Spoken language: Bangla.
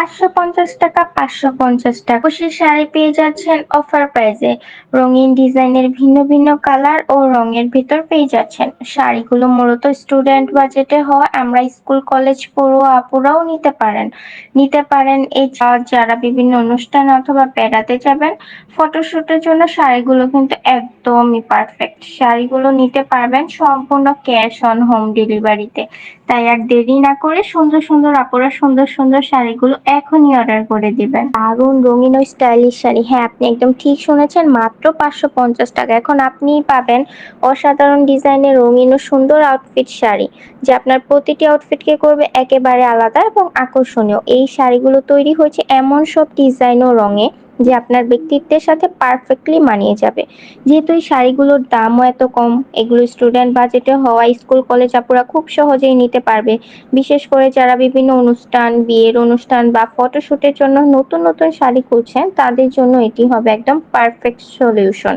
৳৫৫০, ৳৫৫০। খুশির শাড়ি পেয়ে যাচ্ছেন অফার প্রাইজে। রঙিন ডিজাইনের ভিন্ন ভিন্ন কালার ও রঙের ভেতর পেয়ে যাচ্ছেন। শাড়িগুলো মূলত স্টুডেন্ট বাজেটে হওয়ায় আমরা স্কুল কলেজ পড়ুয়া আপুরাও নিতে পারেন যারা বিভিন্ন অনুষ্ঠান অথবা বেড়াতে যাবেন। ফটোশুটের জন্য শাড়িগুলো কিন্তু একদমই পারফেক্ট। শাড়িগুলো নিতে পারবেন সম্পূর্ণ ক্যাশ অন হোম ডেলিভারিতে। তাই আর দেরি না করে সুন্দর সুন্দর আপুরা সুন্দর সুন্দর শাড়িগুলো এখনই অর্ডার করে দিবেন। দারুণ রঙিন ও স্টাইলিশ শাড়ি, হ্যাঁ আপনি একদম ঠিক শুনেছেন, মাত্র ৳৫৫০। এখন আপনিই পাবেন অসাধারণ ডিজাইনের রঙিন ও সুন্দর আউটফিট শাড়ি, যা আপনার প্রতিটি আউটফিটকে করবে একেবারে আলাদা এবং আকর্ষণীয়। এই শাড়িগুলো তৈরি হয়েছে এমন সব ডিজাইন ও রঙে যে আপনার ব্যক্তিত্বের সাথে পারফেক্টলি মানিয়ে যাবে। যেহেতু এই শাড়িগুলোর দামও এত কম, এগুলো স্টুডেন্ট বাজেটে হওয়ায় স্কুল কলেজ আপুরা খুব সহজেই নিতে পারবে। বিশেষ করে যারা বিভিন্ন অনুষ্ঠান, বিয়ের অনুষ্ঠান বা ফটোশুটের জন্য নতুন নতুন শাড়ি খুঁজছেন, তাদের জন্য এটি হবে একদম পারফেক্ট সলিউশন।